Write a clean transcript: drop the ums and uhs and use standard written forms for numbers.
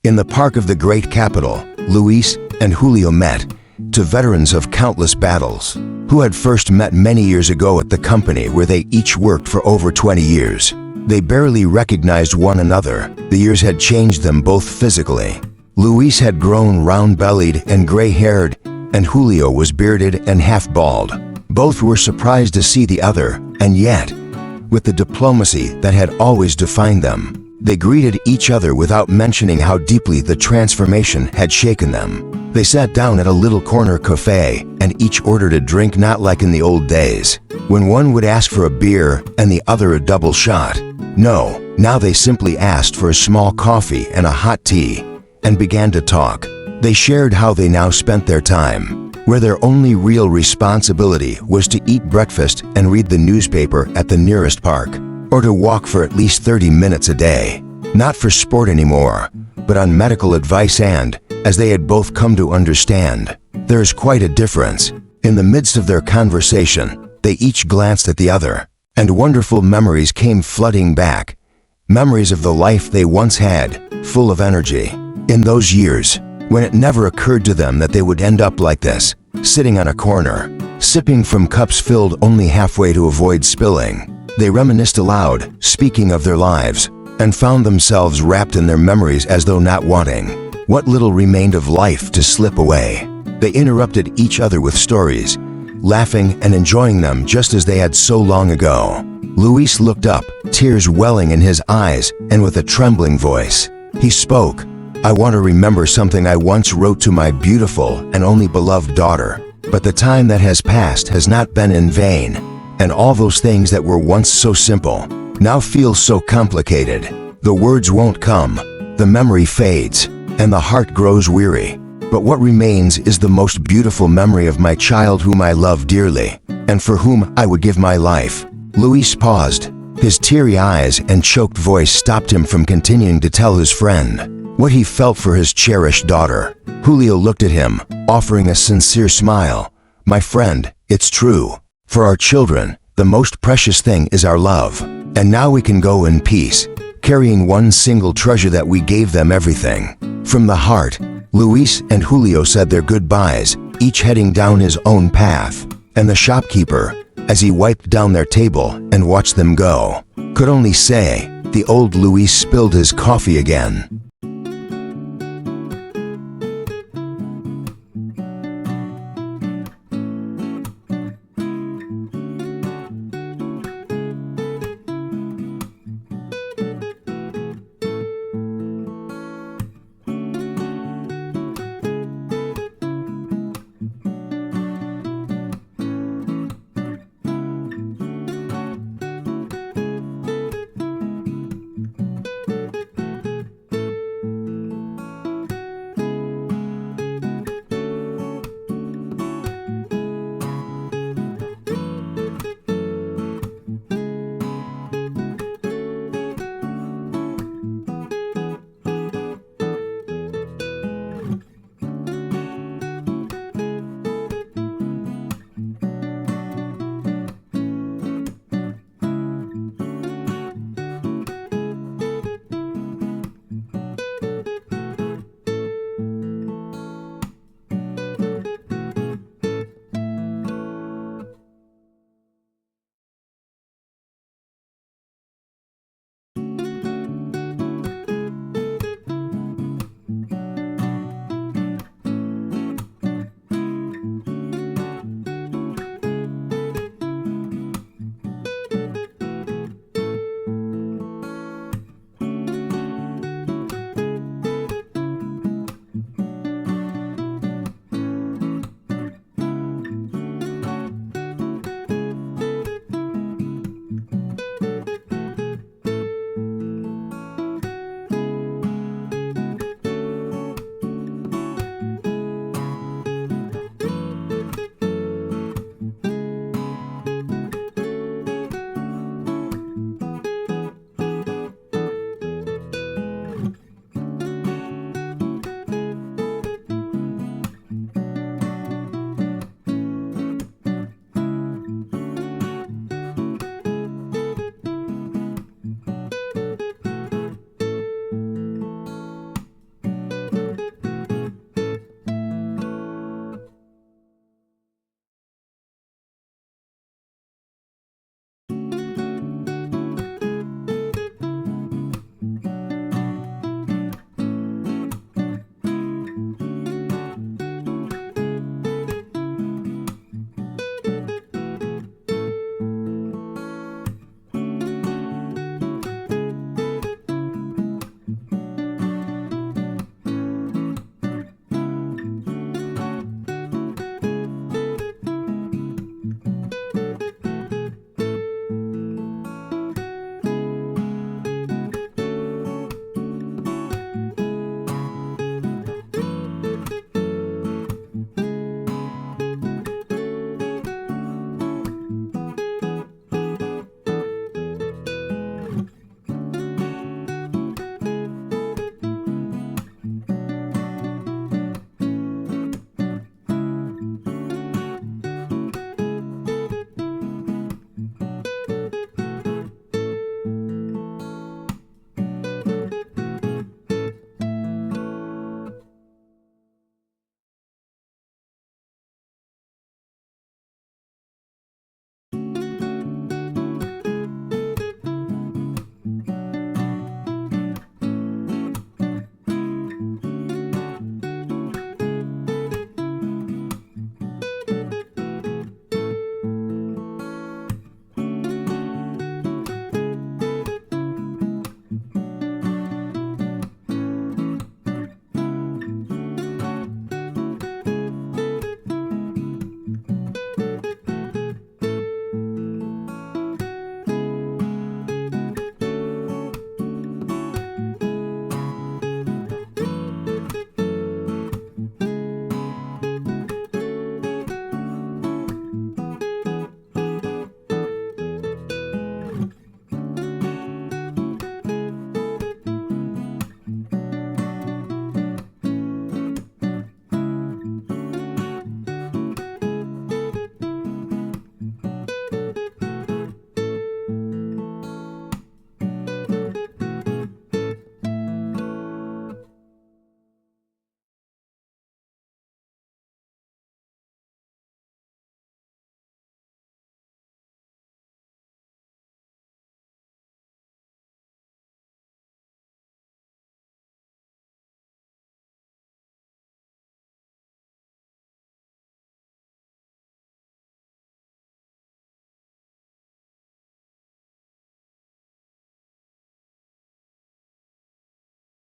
In the park of the great capital, Luis and Julio met, two veterans of countless battles, who had first met many years ago at the company where they each worked for over 20 years. They barely recognized one another. The years had changed them both physically. Luis had grown round-bellied and gray-haired, and Julio was bearded and half-bald. Both were surprised to see the other, and yet, with the diplomacy that had always defined them, they greeted each other without mentioning how deeply the transformation had shaken them. They sat down at a little corner cafe, and each ordered a drink not like in the old days, when one would ask for a beer and the other a double shot. No, now they simply asked for a small coffee and a hot tea, and began to talk. They shared how they now spent their time, where their only real responsibility was to eat breakfast and read the newspaper at the nearest park, or to walk for at least 30 minutes a day, not for sport anymore, but on medical advice and, as they had both come to understand, there is quite a difference. In the midst of their conversation, they each glanced at the other, and wonderful memories came flooding back, memories of the life they once had, full of energy. In those years, when it never occurred to them that they would end up like this, sitting on a corner, sipping from cups filled only halfway to avoid spilling, they reminisced aloud, speaking of their lives, and found themselves wrapped in their memories as though not wanting what little remained of life to slip away. They interrupted each other with stories, laughing and enjoying them just as they had so long ago. Luis looked up, tears welling in his eyes, and with a trembling voice, he spoke. "I want to remember something I once wrote to my beautiful and only beloved daughter, but the time that has passed has not been in vain, and all those things that were once so simple now feel so complicated. The words won't come, the memory fades, and the heart grows weary. But what remains is the most beautiful memory of my child whom I love dearly, and for whom I would give my life." Luis paused. His teary eyes and choked voice stopped him from continuing to tell his friend what he felt for his cherished daughter. Julio looked at him, offering a sincere smile. "My friend, it's true. For our children, the most precious thing is our love. And now we can go in peace, carrying one single treasure that we gave them everything." From the heart, Luis and Julio said their goodbyes, each heading down his own path. And the shopkeeper, as he wiped down their table and watched them go, could only say, "The old Luis spilled his coffee again."